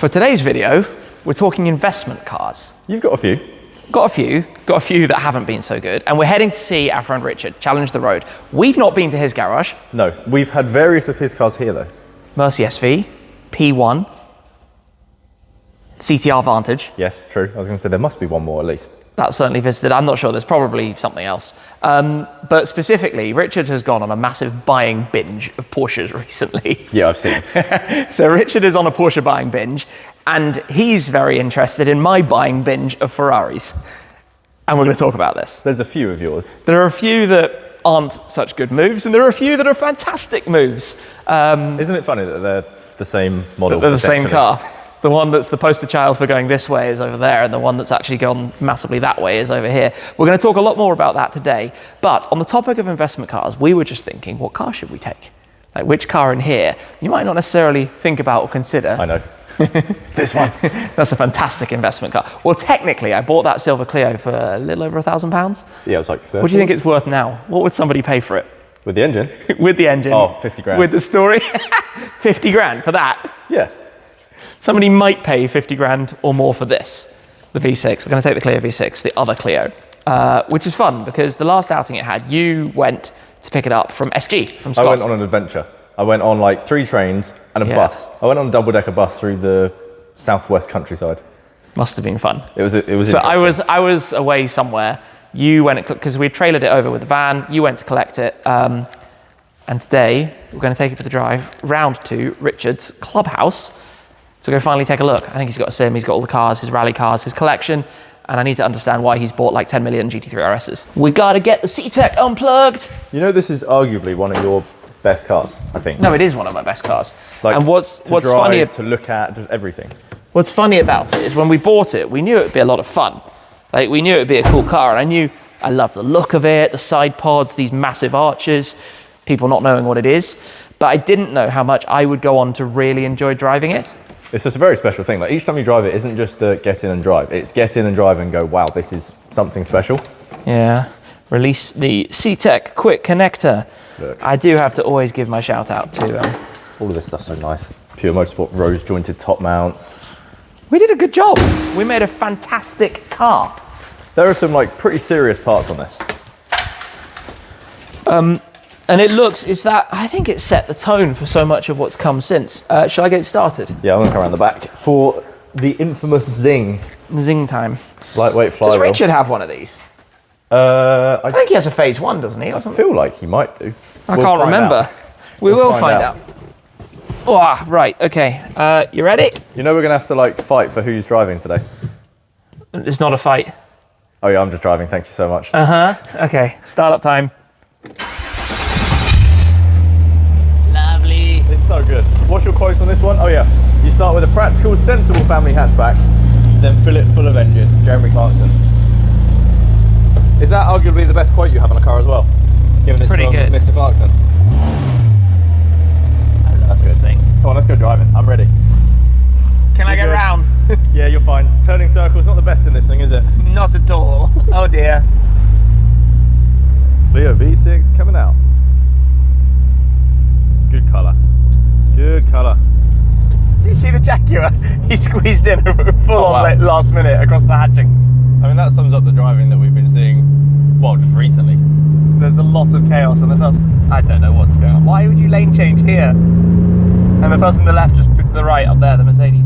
For today's video, we're talking investment cars. You've got a few. Got a few that haven't been so good. And we're heading to see our friend Richard challenge the road. We've not been to his garage. No, we've had various of his cars here though. Mercy SV, P1, CTR Vantage. Yes, true. I was going to say there must be one more at least. That's certainly visited. I'm not sure, there's probably something else. But specifically, Richard has gone on a massive buying binge of Porsches recently. Yeah, I've seen. So Richard is on a Porsche buying binge, and he's very interested in my buying binge of Ferraris. And we're going to talk about this. There's a few of yours. There are a few that aren't such good moves, and there are a few that are fantastic moves. Isn't it funny that they're the same model? They're the same car. The one that's the poster child for going this way is over there, and the one that's actually gone massively that way is over here. We're going to talk a lot more about that today. But on the topic of investment cars, we were just thinking, what car should we take? Like, which car in here you might not necessarily think about or consider. I know. This one. That's a fantastic investment car. Well, technically, I bought that silver Clio for a little over £1,000. Yeah, it was like 30. What do you think it's worth now? What would somebody pay for it? With the engine? With the engine. Oh, 50 grand. With the story? 50 grand for that? Yeah. Somebody might pay 50 grand or more for this, the V6. We're going to take the Clio V6, the other Clio, which is fun because the last outing it had, you went to pick it up from SG, from Scott. I went on an adventure. I went on like 3 trains and a bus. I went on a double-decker bus through the southwest countryside. Must have been fun. It was So I was away somewhere. You went, because we trailered it over with the van, you went to collect it. And today, we're going to take it for the drive round to Richard's Clubhouse. So go finally take a look. I think he's got a sim, he's got all the cars, his rally cars, his collection, and I need to understand why he's bought like 10 million GT3 RSs. We gotta get the C-Tech unplugged. You know, this is arguably one of your best cars, I think. No, it is one of my best cars. Like, and what's drive, funny to look at, just everything. What's funny about it is when we bought it, we knew it would be a lot of fun. Like, we knew it would be a cool car, and I loved the look of it, the side pods, these massive arches, people not knowing what it is, but I didn't know how much I would go on to really enjoy driving it. It's just a very special thing. Like, each time you drive it isn't just the get in and drive. It's get in and drive and go, wow, this is something special. Yeah. Release the C-Tech quick connector. Look. I do have to always give my shout out to all of this stuff's so nice. Pure Motorsport rose jointed top mounts. We did a good job. We made a fantastic car. There are some like pretty serious parts on this. And it looks, I think it set the tone for so much of what's come since. Shall I get it started? Yeah, I'm gonna come around the back for the infamous zing. Zing time. Lightweight flywheel. Does Richard have one of these? I think he has a phase 1, doesn't he? I feel like he might do. I can't remember. We will find out. Oh, right, okay. You ready? You know we're gonna have to like fight for who's driving today. It's not a fight. Oh yeah, I'm just driving, thank you so much. Okay, start up time. It's so good. What's your quotes on this one? Oh yeah, you start with a practical, sensible family hatchback, then fill it full of engine. Jeremy Clarkson. Is that arguably the best quote you have on a car as well? It's pretty good. Mr. Clarkson. That's a good thing. Come on, let's go driving. I'm ready. Can I get round? Yeah, you're fine. Turning circles, not the best in this thing, is it? Not at all. Oh dear. Clio V6 coming out. Good colour. Good colour. Do you see the Jaguar? He squeezed in full on last minute across the hatchings. I mean, that sums up the driving that we've been seeing, well, just recently. There's a lot of chaos on the first. I don't know what's going on. Why would you lane change here? And the person on the left just put to the right up there, the Mercedes.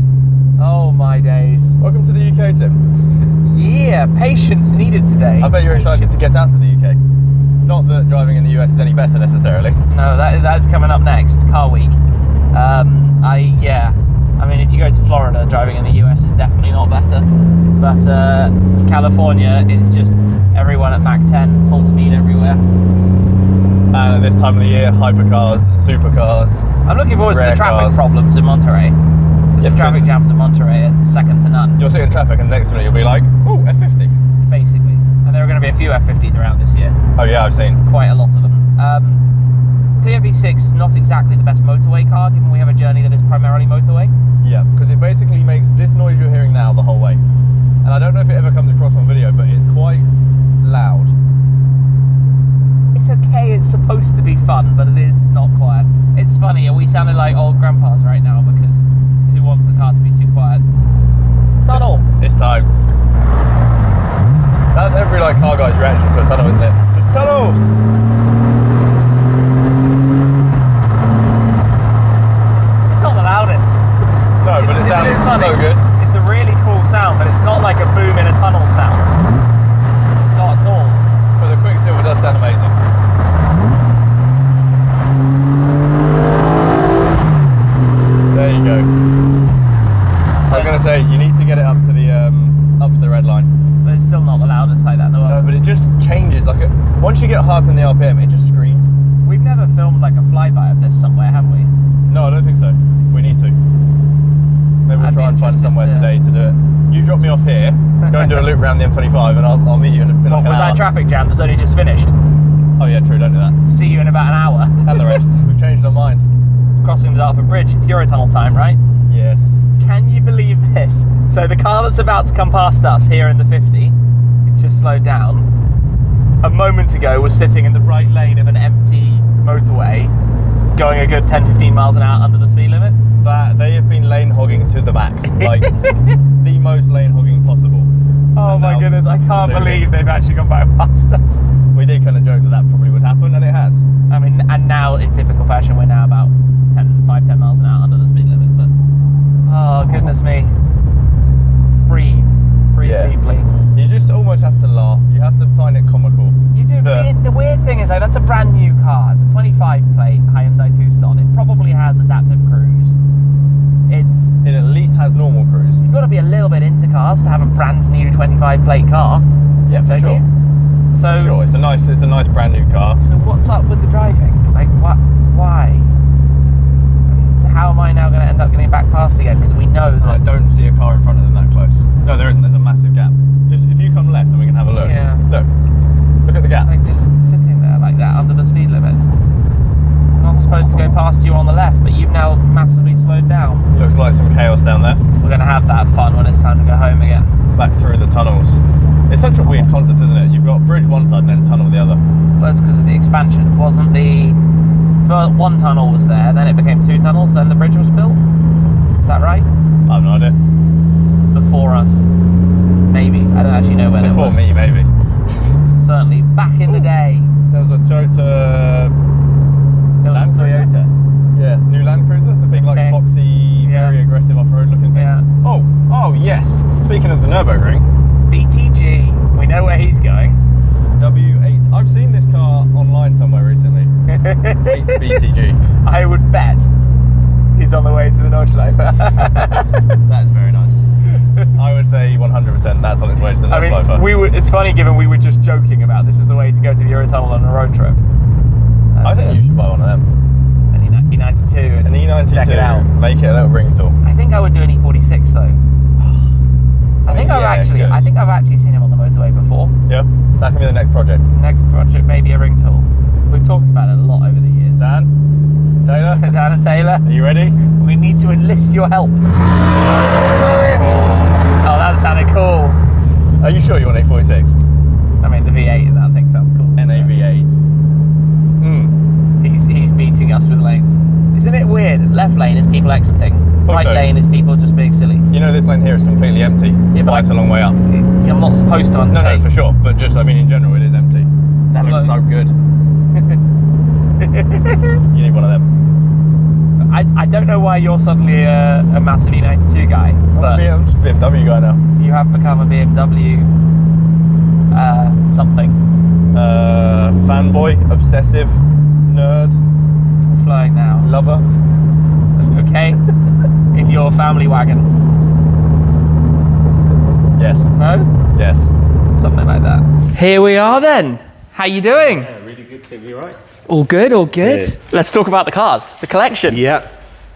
Oh my days. Welcome to the UK, Tim. Yeah, patience needed today. I bet you're excited to get out of the UK. Not that driving in the US is any better necessarily. No, that's coming up next. It's car week. I mean, if you go to Florida, driving in the US is definitely not better. But California, it's just everyone at Mach 10, full speed everywhere. And at this time of the year, hypercars, supercars. I'm looking forward to the traffic problems in Monterey. Because the traffic jams in Monterey are second to none. You'll sit in traffic and next minute you'll be like, ooh, F50. Basically. And there are going to be a few F50s around this year. Oh yeah, I've seen. Quite a lot of them. Clio V6 is not exactly the best motorway car, given we have a journey that is primarily motorway. Yeah, because it basically makes this noise you're hearing now the whole way. And I don't know if it ever comes across on video, but it's quite loud. It's okay, it's supposed to be fun, but it is not quiet. It's funny, we sounded like old grandpas right now because who wants the car to be too quiet? time. That's every like car guy's reaction to a tunnel, isn't it? Just tunnel! It's not the loudest. No, but it sounds so good. It's a really cool sound, but it's not like a boom in a tunnel sound. Not at all. But the Quicksilver does sound amazing. There you go. I was going to say, you need to get it up to the red line. But it's still not the loudest like that in the world. No, but it just changes. Like once you get high up in the RPM, it just screams. We've never filmed like a flyby of this somewhere, have we? No, I don't think so. We need to. Maybe we'll try and find somewhere today to do it. You drop me off here, go and do a loop around the M25, and I'll meet you in like an hour. With that traffic jam that's only just finished. Oh yeah, true. Don't do that. See you in about an hour. And the rest. We've changed our mind. Crossing the Dartford Bridge. It's Eurotunnel time, right? Yes. Can you believe this? So the car that's about to come past us here in the 50, it just slowed down, a moment ago was sitting in the right lane of an empty motorway, going a good 10-15 miles an hour under the speed limit. That they have been lane hogging to the max, like the most lane hogging possible. Oh my goodness, I can't believe they've actually gone by past us. We did kind of joke that probably would happen, and it has. I mean, and now in typical fashion, we're now about 10 miles an hour under the speed limit, but oh goodness me. Breathe deeply. You just almost have to laugh. You have to find it comical. You do. The weird thing is, like, that's a brand new car. It's a 25 plate Hyundai Tucson. It probably has adaptive cruise. It at least has normal cruise. You've got to be a little bit into cars to have a brand new 25 plate car. Yeah, for sure. So for sure, it's a nice brand new car. So what's up with the driving? Like, what? Why? And how am I now going to end up getting back past again? Because we know that I don't see a car in front of them that close. No, there isn't. There's a massive gap. Just if you come left, then we can have a look. Yeah. Look at the gap. Like just sitting there like that under the speed limit. Not supposed to go past you on the left, but you've now massively slowed down. Looks like some chaos down there. We're going to have that fun when it's time to go home again. Back through the tunnels. It's such a weird concept, isn't it? You've got bridge one side and then tunnel the other. Well, it's because of the expansion. Wasn't the one tunnel was there, then it became 2 tunnels, then the bridge was built? Is that right? I have no idea. It's before us. Maybe. I don't actually know when it was. Before me, maybe. Certainly. Back in the day. There was a Toyota... Land Toyota. Yeah, new Land Cruiser, the big like boxy, very aggressive off-road looking things. Yeah. Oh yes. Speaking of the Nürburgring, BTG. We know where he's going. W8. I've seen this car online somewhere recently. 8 BTG. I would bet he's on the way to the Nordschleife. That's very nice. I would say 100% that's on its way to the Nordschleife. I mean, it's funny given we were just joking about this is the way to go to the Eurotunnel on a road trip. I think you should buy one of them. An E92. An E92. Check it out. Make it a little ring tool. I think I would do an E46 though. I think I've actually seen him on the motorway before. Yeah, that can be the next project. Next project, maybe a ring tool. We've talked about it a lot over the years. Dan and Taylor. Are you ready? We need to enlist your help. Oh, that sounded cool. Are you sure you want A46? I mean, the V8 of that thing sounds cool. NAV8. He's beating us with lanes. Isn't it weird? Left lane is people exiting. Right lane is people just being silly. You know this lane here is completely empty. Yeah, but it's a long way up. You're not supposed to undertake. No, for sure. But just, I mean, in general, it is empty. That looks so good. You need one of them. I don't know why you're suddenly a massive E92 guy. But I'm just a BMW guy now. You have become a BMW something. Fanboy, obsessive, nerd. We're flying now. Lover. Okay. In your family wagon. Yes. No? Yes. Something like that. Here we are then. How you doing? Yeah, really good, Tim. You right? All good, all good. Yeah. Let's talk about the cars, the collection. Yeah,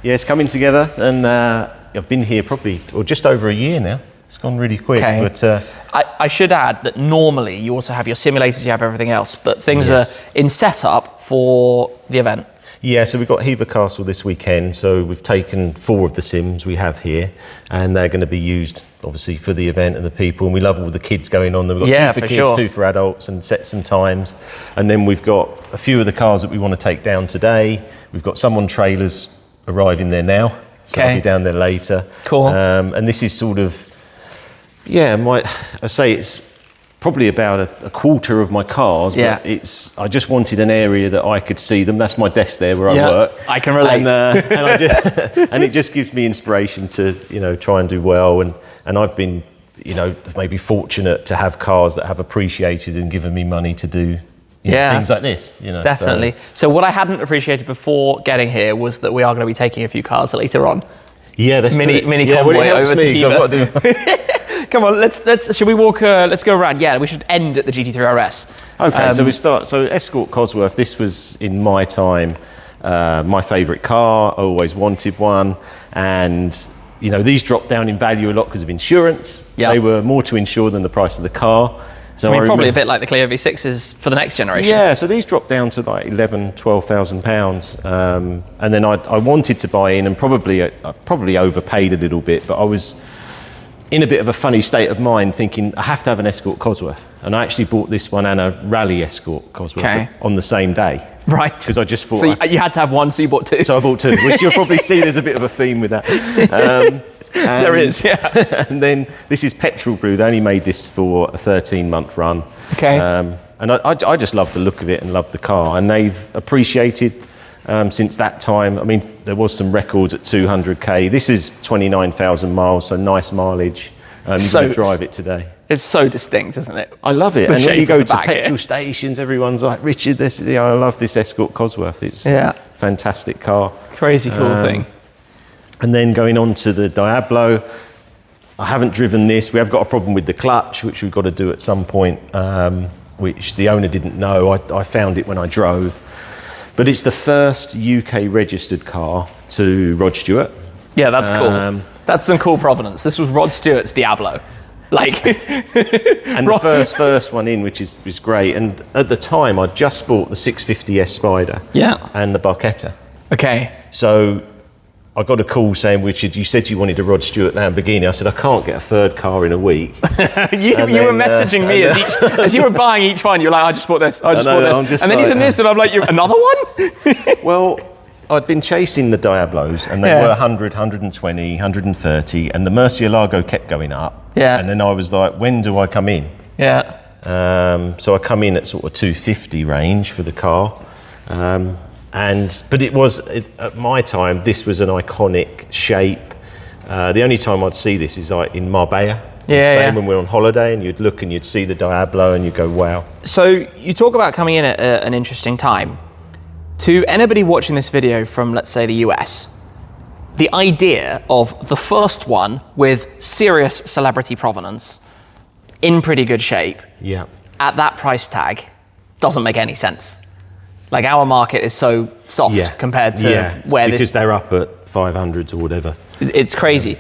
it's coming together, and I've been here probably just over a year now. It's gone really quick. Okay. But I should add that normally you also have your simulators, you have everything else, but things are in setup for the event. yeah, so we've got Hever Castle this weekend. So we've taken 4 of the sims we have here, and they're going to be used obviously for the event and the people. And we love all the kids going on. We've got 2 for kids, 2 for adults, and set some times. And then we've got a few of the cars that we want to take down today. We've got some on trailers arriving there now, so they'll be down there later. Cool. And this is sort of Yeah, I say it's probably about a quarter of my cars, but I just wanted an area that I could see them. That's my desk there where I work. I can relate. And it just gives me inspiration to, try and do well. And I've been, maybe fortunate to have cars that have appreciated and given me money to do things like this. Definitely. So what I hadn't appreciated before getting here was that we are going to be taking a few cars later on. Yeah, that's mini convoy over to Eva. Come on, should we walk, let's go around. Yeah, we should end at the GT3 RS. Okay, so we start, Escort Cosworth, this was in my time, my favourite car. I always wanted one. And, these dropped down in value a lot because of insurance. Yep. They were more to insure than the price of the car. So probably a bit like the Clio V6s for the next generation. Yeah, so these dropped down to like £11,000-12,000 and then I wanted to buy in, and I probably overpaid a little bit, but I was in a bit of a funny state of mind thinking I have to have an Escort Cosworth, and I actually bought this one and a rally Escort Cosworth on the same day. Right. Because I just thought... So you had to have one, so you bought two. So I bought two, which you'll probably see there's a bit of a theme with that. There is, yeah. And then this is petrol brew. They only made this for a 13-month run. Okay. And I just love the look of it and love the car. And they've appreciated since that time. I mean, there was some records at 200k. This is 29,000 miles, so nice mileage. You're going to drive it today. It's so distinct, isn't it? I love it. And when you go to petrol stations, everyone's like, Richard, I love this Escort Cosworth. It's a fantastic car. Crazy cool thing. And then going on to the Diablo, I haven't driven this. We have got a problem with the clutch, which we've got to do at some point, which the owner didn't know. I found it when I drove. But it's the first UK registered car to Rod Stewart. Yeah, that's cool. That's some cool provenance. This was Rod Stewart's Diablo. And the first one in, which is great. And at the time, I just bought the 650S Spider and the Barchetta. Okay. So I got a call saying, Richard, you said you wanted a Rod Stewart Lamborghini. I said, I can't get a third car in a week. you were messaging me as you were buying each one. You were like, I just bought this, I just bought this. And then you said this, and I'm like, another one? Well, I'd been chasing the Diablos, and they were 100, 120, 130, and the Murcielago kept going up. Yeah. And then I was like, when do I come in? Yeah. So I come in at sort of 250 range for the car. But it was, at my time, this was an iconic shape. The only time I'd see this is like in Marbella, in Spain, when we were on holiday, and you'd look and you'd see the Diablo and you'd go, wow. So you talk about coming in at an interesting time. To anybody watching this video from, let's say, the US, the idea of the first one with serious celebrity provenance, in pretty good shape, at that price tag, doesn't make any sense. Like, our market is so soft compared to where because they're up at 500s or whatever. It's crazy,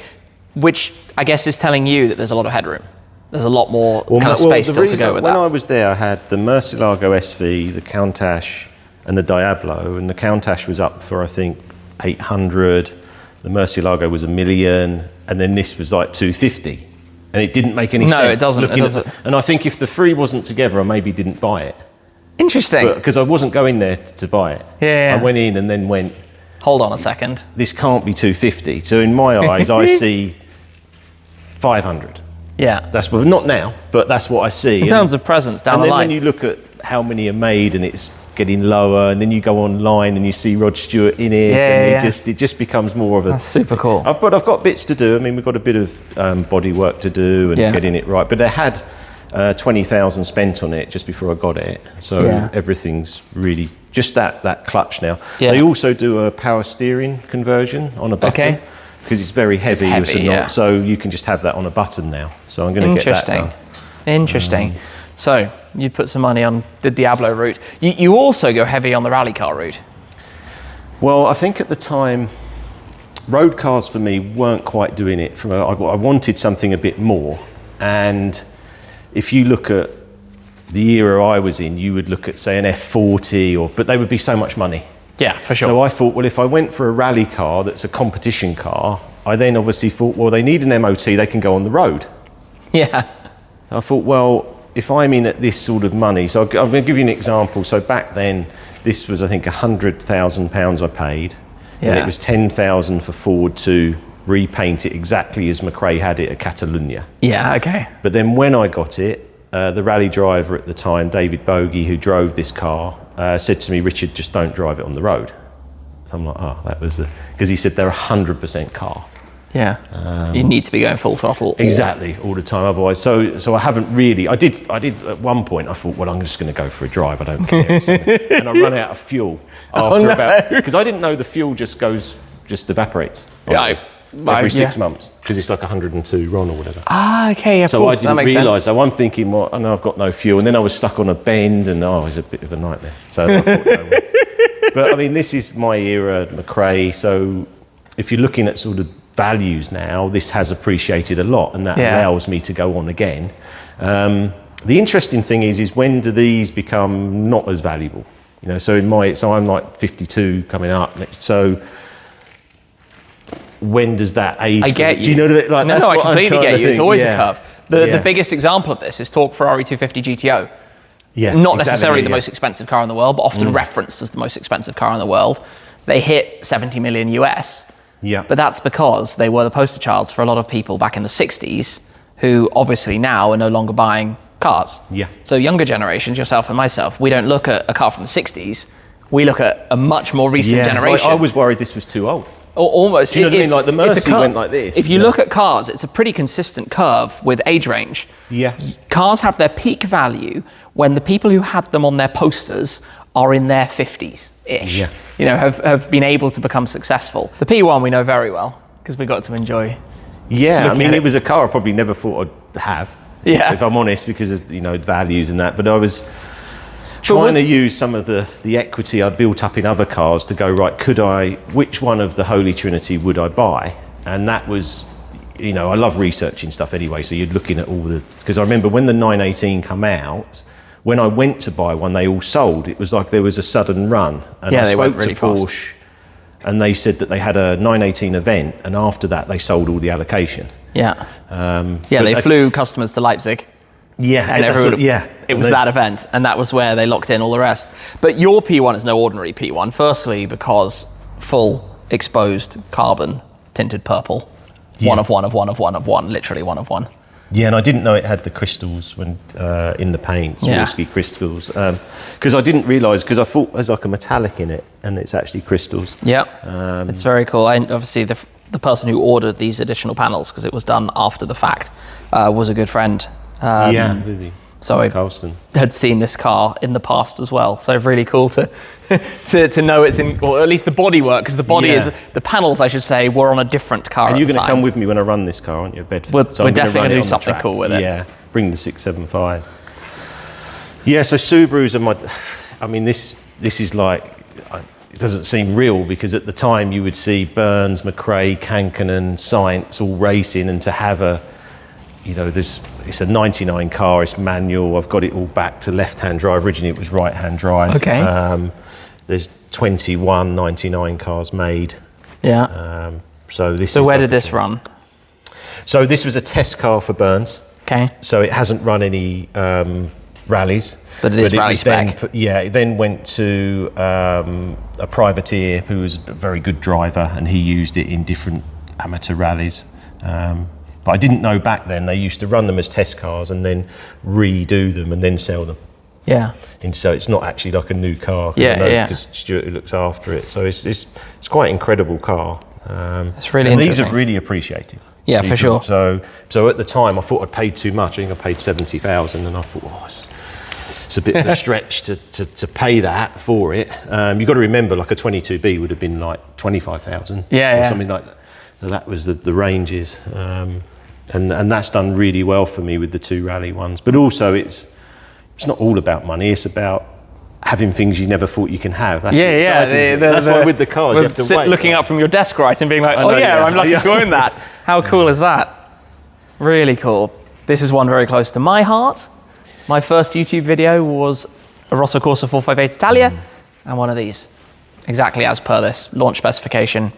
which I guess is telling you that there's a lot of headroom. There's a lot more kind of space still to go with that. When I was there, I had the Murcielago SV, the Countach, and the Diablo, and the Countach was up for, I think, 800. The Murcielago was $1 million, and then this was like 250. And it didn't make any sense. No, it doesn't. And I think if the three wasn't together, I maybe didn't buy it. Interesting. Because I wasn't going there to buy it. Yeah. I went in and then went, hold on a second. This can't be 250. So in my eyes, I see 500. Yeah. That's what, not now, but that's what I see. In terms of presence down the line. And then when you look at how many are made and it's getting lower, and then you go online and you see Rod Stewart in it, and it just becomes more of a... That's super cool. But I've got bits to do. I mean, we've got a bit of body work to do and getting it right. But they had 20,000 spent on it just before I got it. So everything's really just that clutch now. Yeah. They also do a power steering conversion on a button. Okay. Because it's very heavy, so you can just have that on a button now. So I'm going to get that done. Interesting. So you put some money on the Diablo route. You also go heavy on the rally car route. Well, I think at the time, road cars for me weren't quite doing it. I wanted something a bit more. And if you look at the era I was in, you would look at, say, an F40, but they would be so much money. Yeah, for sure. So I thought, well, if I went for a rally car that's a competition car, I then obviously thought, well, they need an MOT, they can go on the road. Yeah. I thought, well, if I'm in at this sort of money, so I'm going to give you an example. So back then, this was, I think, £100,000 I paid, and it was 10,000 for forward to repaint it exactly as McRae had it at Catalunya. Yeah, okay. But then when I got it, the rally driver at the time, David Bogey, who drove this car, said to me, Richard, just don't drive it on the road. So I'm like, oh, that was because he said they're 100% car. Yeah, you need to be going full throttle. Exactly, all the time. Otherwise, so I haven't really. I did at one point. I thought, well, I'm just going to go for a drive. I don't care. And I run out of fuel after about because I didn't know the fuel just evaporates. Every 6 months because it's like 102 RON or whatever. Ah, okay. Yeah, so I didn't realise. So I'm thinking, well, I know I've got no fuel, and then I was stuck on a bend, and it was a bit of a nightmare. So I thought, no. But I mean, this is my era, McRae. So if you're looking at sort of values now, this has appreciated a lot, and that allows me to go on again. The interesting thing is when do these become not as valuable? You know, so I'm like 52 coming up, so when does that age? I get you. Do you know that? Like, no, I completely get you. It's always a curve. The Yeah. biggest example of this is talk Ferrari 250 GTO. Yeah, Not necessarily the most expensive car in the world, but often referenced as the most expensive car in the world. They hit 70 million US. Yeah. But that's because they were the poster childs for a lot of people back in the 60s who obviously now are no longer buying cars. Yeah. So younger generations, yourself and myself, we don't look at a car from the 60s. We look at a much more recent generation. I was worried this was too old. Or almost. Do you know what I mean? Like the Mercy went like this. If you look at cars, it's a pretty consistent curve with age range. Yeah. Cars have their peak value when the people who had them on their posters are in their 50s-ish. Yeah. You know, have been able to become successful. The P1 we know very well because we got to enjoy. Yeah, I mean, it was a car I probably never thought I'd have. Yeah. If I'm honest, because of, values and that. But I was trying to use some of the equity I built up in other cars to go, right, which one of the Holy Trinity would I buy? And that was, I love researching stuff anyway. So you're looking at because I remember when the 918 come out, when I went to buy one, they all sold. It was like there was a sudden run. And I spoke to Porsche, and they said that they had a 918 event, and after that, they sold all the allocation. Yeah. They flew customers to Leipzig. Yeah. And it was that event, and that was where they locked in all the rest. But your P1 is no ordinary P1. Firstly, because full exposed carbon tinted purple. Yeah. One of one, literally one of one. Yeah, and I didn't know it had the crystals when in the paint, Swarovski crystals, because I didn't realise, because I thought there's like a metallic in it, and it's actually crystals. Yeah, it's very cool. Obviously, the person who ordered these additional panels, because it was done after the fact, was a good friend. So I had seen this car in the past as well. So really cool to know it's in, or at least the bodywork, because the body the panels, I should say, were on a different car. And you're going to come with me when I run this car, aren't you, Bedford? We're definitely going to do something cool with it. Yeah, bring the 675. Yeah, so Subarus are this is like, it doesn't seem real, because at the time you would see Burns, McRae, Kankkunen, Sainz all racing, and to have it's a 99 car, it's manual. I've got it all back to left-hand drive. Originally it was right-hand drive. Okay. There's 21 99 cars made. Yeah. So where did this run? So this was a test car for Burns. Okay. So it hasn't run any rallies. But it is rally spec. It then went to a privateer who was a very good driver, and he used it in different amateur rallies. But I didn't know back then they used to run them as test cars and then redo them and then sell them. Yeah. And so it's not actually like a new car. Because Stuart looks after it. So it's quite an incredible car. It's really interesting. These have really appreciated. Yeah, for sure. So at the time I thought I'd paid too much. I think I paid 70,000, and I thought, it's a bit of a stretch to pay that for it. You've got to remember, like a 22B would have been like 25,000 or something like that. So that was the ranges. And that's done really well for me with the two rally ones. But also it's not all about money, it's about having things you never thought you can have. That's that's why with the cars you have to wait. Looking up from your desk, right, and being like, I'm lucky to own that. How cool is that? Really cool. This is one very close to my heart. My first YouTube video was a Rosso Corsa 458 Italia, and one of these, exactly as per this launch specification.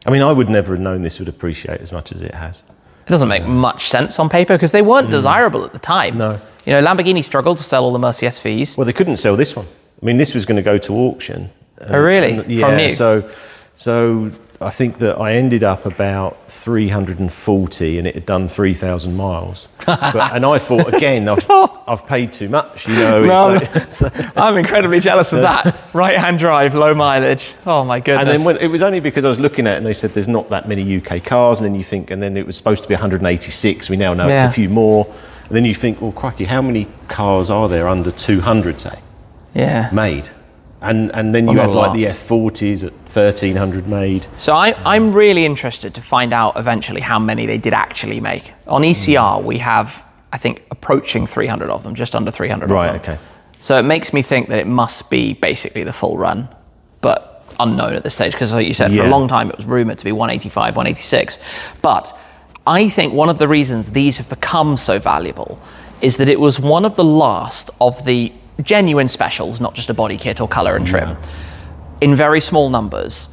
I mean, I would never have known this would appreciate as much as it has. It doesn't make much sense on paper because they weren't desirable at the time. No. Lamborghini struggled to sell all the Mercy SVs. Well, they couldn't sell this one. I mean, this was going to go to auction. Oh, really? From new? So I think that I ended up about 340 and it had done 3,000 miles. And I thought, again, I've paid too much, you know. I'm incredibly jealous of that. Right-hand drive, low mileage. Oh my goodness. And then it was only because I was looking at it and they said there's not that many UK cars, and then you think, and then it was supposed to be 186. We now know it's a few more. And then you think, well, crikey, how many cars are there under 200, say? Yeah. Made. And then you had like the F40s at 1,300 made. So I'm really interested to find out eventually how many they did actually make. On ECR, we have, I think, approaching 300 of them, just under 300 of them. Right, okay. So it makes me think that it must be basically the full run, but unknown at this stage, because like you said, for a long time it was rumoured to be 185, 186. But I think one of the reasons these have become so valuable is that it was one of the last of the genuine specials, not just a body kit or colour and trim, in very small numbers,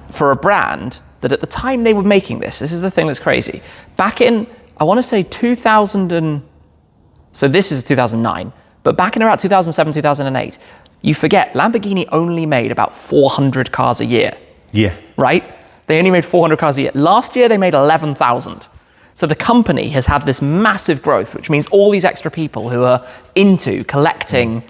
for a brand that at the time they were making this is the thing that's crazy. Back in, I want to say 2000 so this is 2009, but back in about 2007, 2008, you forget Lamborghini only made about 400 cars a year. Yeah. Right? They only made 400 cars a year. Last year they made 11,000. So the company has had this massive growth, which means all these extra people who are into collecting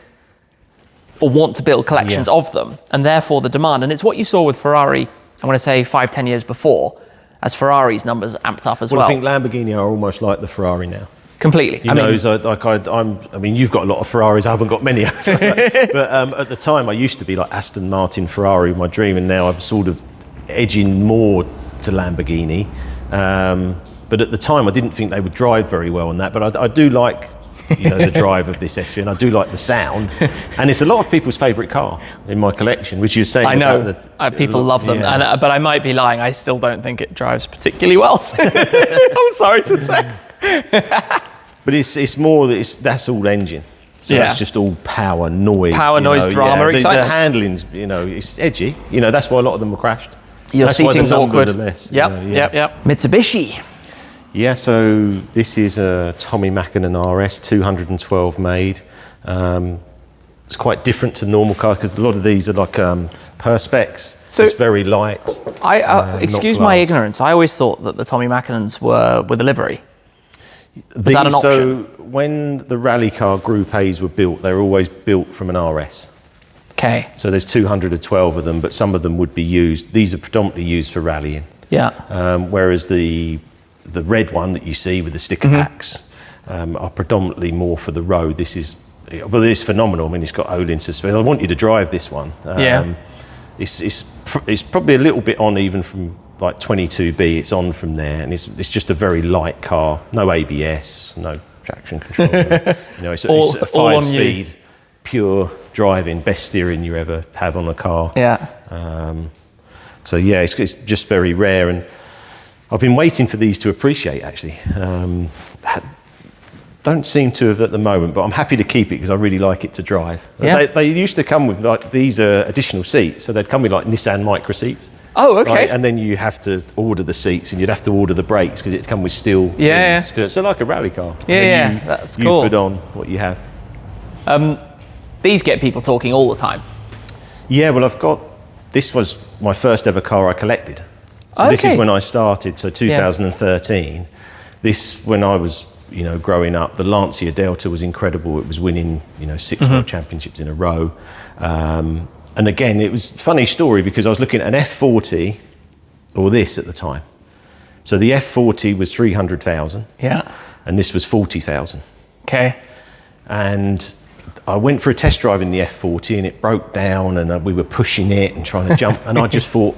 or want to build collections of them, and therefore the demand. And it's what you saw with Ferrari, I want to say 5-10 years before, as Ferrari's numbers amped up as well. I think Lamborghini are almost like the Ferrari now. Completely. I mean, you've got a lot of Ferraris, I haven't got many. But at the time I used to be like Aston Martin, Ferrari, my dream, and now I'm sort of edging more to Lamborghini. But at the time, I didn't think they would drive very well on that. But I do like, the drive of this SV, and I do like the sound. And it's a lot of people's favourite car in my collection, which you're saying. I know, people love them, but I might be lying. I still don't think it drives particularly well. I'm sorry to say. But it's more that that's all engine. So that's just all power, noise. Drama, excitement. The handling's, it's edgy. That's why a lot of them were crashed. Your seating's awkward. Yep. Mitsubishi. Yeah, so this is a Tommy Mackinnon RS, 212 made. It's quite different to normal cars because a lot of these are like Perspecs. So it's very light. Excuse my ignorance. I always thought that the Tommy Mackinnons were with a livery. Was that an option? So when the rally car Group A's were built, they were always built from an RS. Okay. So there's 212 of them, but some of them would be used. These are predominantly used for rallying. Yeah. Whereas the red one that you see with the sticker packs are predominantly more for the road. It's phenomenal. I mean, it's got Olin suspension. I want you to drive this one. It's probably a little bit on even from like 22B. It's on from there, and it's just a very light car. No ABS, no traction control. It's a 5-speed, pure driving, best steering you ever have on a car. Yeah. It's just very rare, and I've been waiting for these to appreciate, actually. Don't seem to have at the moment, but I'm happy to keep it because I really like it to drive. Yeah. They used to come with like these additional seats, so they'd come with like Nissan micro seats. Oh, okay. Right? And then you have to order the seats, and you'd have to order the brakes because it'd come with steel. So like a rally car. That's cool. You put on what you have. These get people talking all the time. Yeah, well, this was my first ever car I collected. So this is when I started, so 2013. This, when I was, growing up, the Lancia Delta was incredible. It was winning, 6 world championships in a row. And again, it was a funny story because I was looking at an F40 or this at the time. So the F40 was 300,000. Yeah. And this was 40,000. Okay. And I went for a test drive in the F40 and it broke down, and we were pushing it and trying to jump. And I just thought,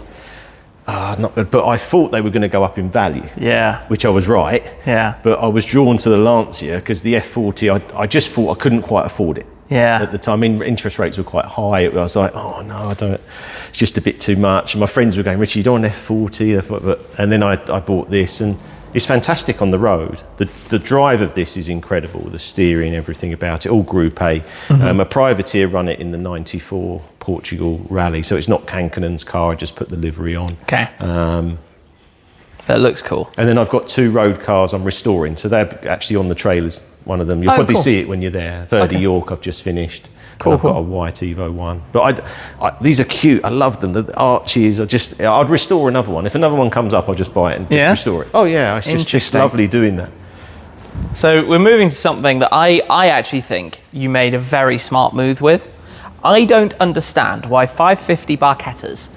not good. But I thought they were going to go up in value. Yeah. Which I was right. Yeah. But I was drawn to the Lancia because the F40, I just thought I couldn't quite afford it. Yeah. At the time, interest rates were quite high. I was like, oh no, I don't. It's just a bit too much. And my friends were going, Richie, you don't want an F40. And then I bought this, and it's fantastic on the road. The drive of this is incredible. The steering, everything about it, all Group A. A privateer run it in the '94 Portugal Rally, so it's not Kankanen's car. I just put the livery on. Okay. That looks cool. And then I've got 2 road cars I'm restoring, so they're actually on the trailers. One of them, you'll probably see it when you're there. Verdi York I've just finished. Cool, I've got a white Evo 1. But these are cute. I love them. The Archies are just... I'd restore another one. If another one comes up, I'll just buy it and just restore it. Oh, yeah. It's just lovely doing that. So we're moving to something that I actually think you made a very smart move with. I don't understand why 550 barchettas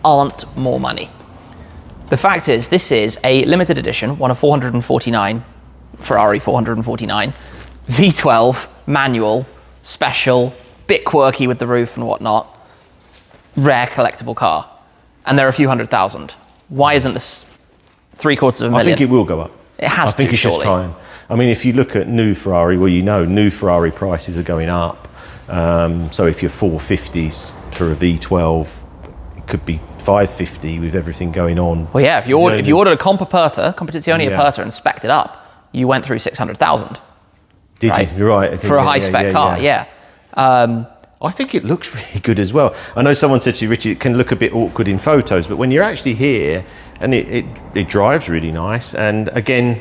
aren't more money. The fact is, this is a limited edition, one of 449, Ferrari 449, V12, manual, special, bit quirky with the roof and whatnot, rare collectible car. And they're a few $100,000. Why isn't this $750,000? I think it will go up. It has to, I think it's surely. just time. I mean, if you look at new Ferrari, well, new Ferrari prices are going up. So if you're 450s for a V12, it could be 550 with everything going on. Well, yeah, if you ordered a Competizione Aperta and spec'd it up, you went through 600,000. Did you? You're right. Okay, for a high-spec car, yeah. I think it looks really good as well. I know someone said to you, Richie, it can look a bit awkward in photos, but when you're actually here, and it drives really nice. And again,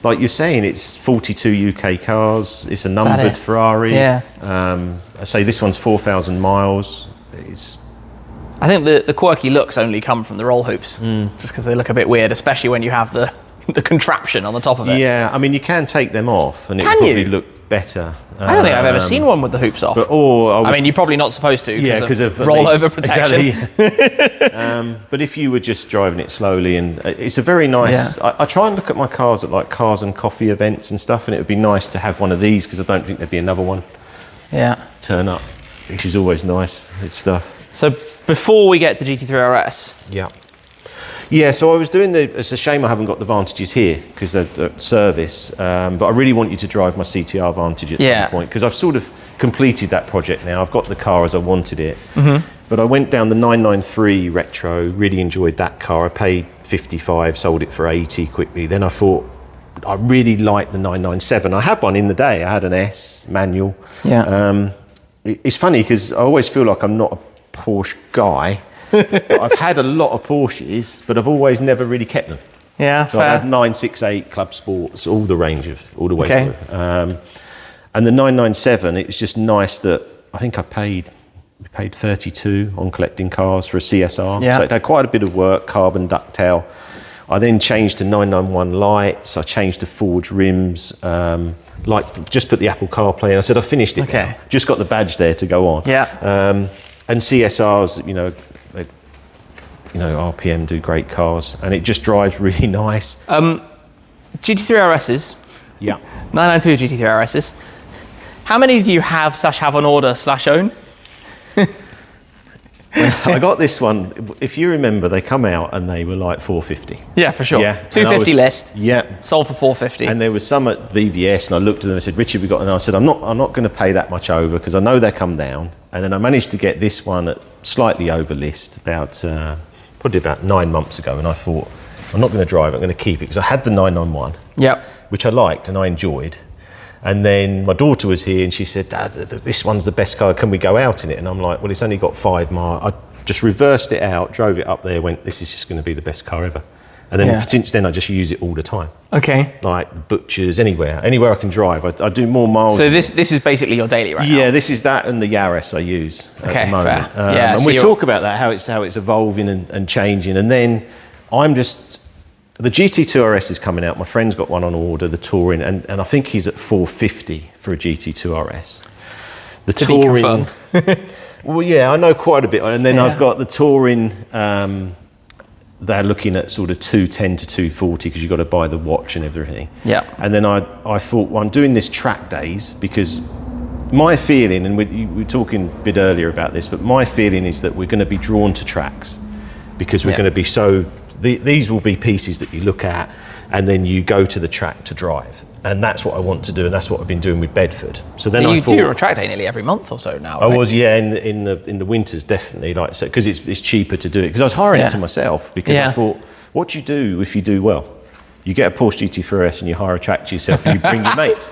like you're saying, it's 42 UK cars. It's a numbered Ferrari. Yeah. I say this one's 4,000 miles. I think the quirky looks only come from the roll hoops, just because they look a bit weird, especially when you have the contraption on the top of it. Yeah, I mean, you can take them off and it will probably look better. I don't think I've ever seen one with the hoops off. I mean, you're probably not supposed to because of rollover protection. Exactly. But if you were just driving it slowly, and it's a very nice... Yeah. I try and look at my cars at like cars and coffee events and stuff, and it would be nice to have one of these because I don't think there'd be another one turn up, which is always nice. It's stuff. So before we get to GT3 RS... Yeah, so I was doing it's a shame I haven't got the Vantages here because they're service, but I really want you to drive my CTR Vantage at some point because I've sort of completed that project now. I've got the car as I wanted it, but I went down the 993 Retro, really enjoyed that car. I paid 55, sold it for 80 quickly. Then I thought, I really liked the 997. I had one in the day, I had an S manual. It's funny because I always feel like I'm not a Porsche guy. I've had a lot of Porsches, but I've always never really kept them. Yeah, so fair. I have 968 Club Sports, all the way through. And the 997, it was just nice that I think we paid 32 on collecting cars for a CSR. So it had quite a bit of work, carbon ducktail. I then changed to 991 lights. I changed to forged rims. Just put the Apple CarPlay, and I said I finished it. Now. Just got the badge there to go on. And CSRs, RPM do great cars, and it just drives really nice. GT3 RSs. 992 GT3 RSs. How many do you have on order / own? I got this one. If you remember, they come out and they were like 450. Yeah, for sure. 250 list. Sold for 450. And there was some at VVS, and I looked at them and said, "Richard, we got." And I said, "I'm not going to pay that much over because I know they come down." And then I managed to get this one at slightly over list probably about 9 months ago, and I thought, I'm not going to drive it, I'm going to keep it because I had the 991, which I liked and I enjoyed. And then my daughter was here and she said, "Dad, this one's the best car, can we go out in it?" And I'm like, well, it's only got 5 miles. I just reversed it out, drove it up there, went, this is just going to be the best car ever. And then since then I just use it all the time. Like butchers, anywhere I can drive. I do more miles. So this is basically your daily right now? Yeah, this is that and the Yaris I use at the moment. Fair. And so we talk about that, how it's evolving and changing. And then the GT2 RS is coming out. My friend's got one on order, the Touring, and I think he's at 450 for a GT2 RS. The Touring. Well, yeah, I know quite a bit. And then I've got the Touring. They're looking at sort of 210 to 240 because you've got to buy the watch and everything. And then I thought, well, I'm doing this track days because my feeling, and we were talking a bit earlier about this, but my feeling is that we're going to be drawn to tracks because we're going to be these will be pieces that you look at and then you go to the track to drive. And that's what I want to do, and that's what I've been doing with Bedford. So then I thought, do a track day nearly every month or so now. I was, in the winters definitely, like so, because it's cheaper to do it. Because I was hiring it to myself because I thought, what do you do if you do well? You get a Porsche GT3 RS and you hire a track to yourself and you bring your mates.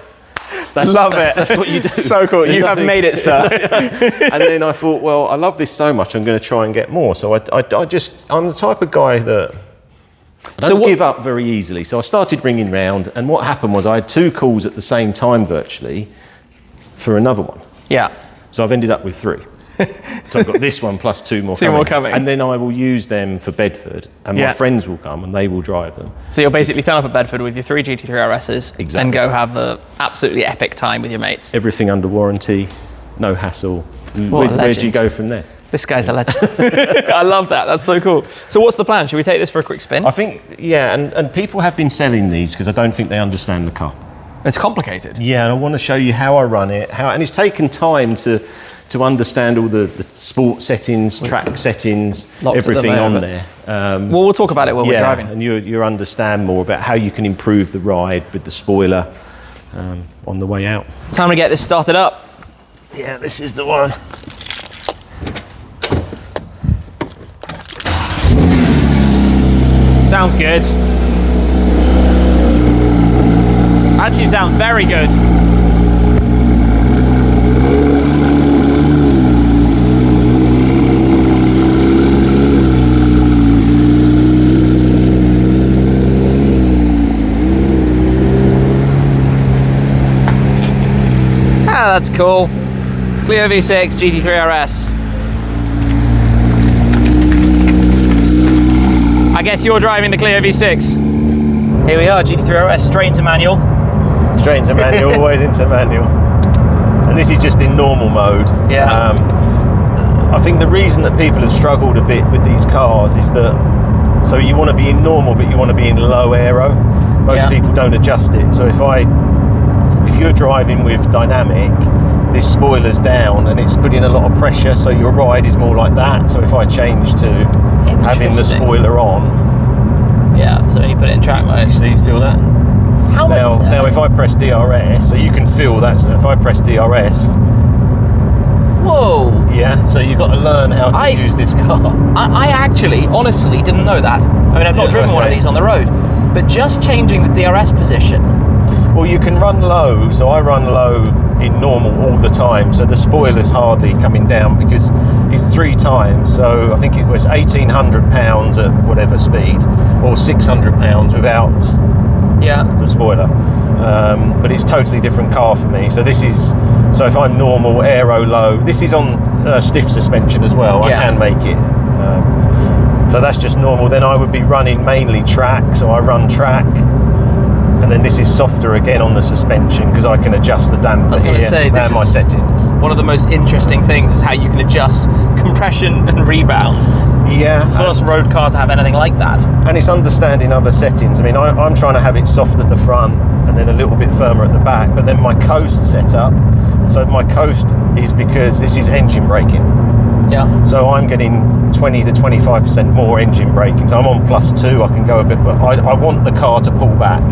That's what you do. So cool. You have made it, sir. And then I thought, well, I love this so much, I'm going to try and get more. So I'm the type of guy that I don't give up very easily. So I started ringing round, and what happened was I had 2 calls at the same time virtually for another one. So I've ended up with 3. So I've got this one plus 2 more coming. And then I will use them for Bedford, and my friends will come and they will drive them. So you'll basically turn up at Bedford with your 3 GT3 RSs and go have an absolutely epic time with your mates. Everything under warranty, no hassle. Where do you go from there? This guy's a legend. I love that. That's so cool. So what's the plan? Should we take this for a quick spin? I think, yeah, and people have been selling these because I don't think they understand the car. It's complicated. Yeah, and I want to show you how I run it, and it's taken time to understand all the sport settings, track settings, everything on there. Well, we'll talk about it when we're driving. And you understand more about how you can improve the ride with the spoiler on the way out. Time to get this started up. Yeah, this is the one. Sounds good. Actually sounds very good. Ah, that's cool. Clio V6 GT3 RS. I guess you're driving the Clio V6. Here we are, GT3 RS, straight into manual. Straight into manual, always into manual. And this is just in normal mode. Yeah. I think the reason that people have struggled a bit with these cars is that, so you want to be in normal, but you want to be in low aero. Most people don't adjust it. So if you're driving with dynamic, this spoiler's down and it's putting a lot of pressure, so your ride is more like that. So if I change to having the spoiler on, so when you put it in track mode, you see, feel that? Now if I press DRS, so you can feel that. So if I press DRS, whoa! Yeah, so you've got to learn how to use this car. I actually, honestly, didn't know that. I mean, I've not driven one of these on the road, but just changing the DRS position. Well, you can run low, so I run low in normal all the time, so the spoiler's hardly coming down because it's 3 times, so I think it was £1,800 at whatever speed, or £600 without the spoiler. But it's totally different car for me. So this is, so if I'm normal, aero low, this is on stiff suspension as well. I can make it. So that's just normal. Then I would be running mainly track, so I run track. And then this is softer again on the suspension because I can adjust the damper here and my settings. One of the most interesting things is how you can adjust compression and rebound. Yeah. First road car to have anything like that. And it's understanding other settings. I mean, I'm trying to have it soft at the front and then a little bit firmer at the back, but then my coast setup, so my coast is because this is engine braking. Yeah. So I'm getting 20 to 25% more engine braking. So I'm on +2, I can go a bit, but I want the car to pull back.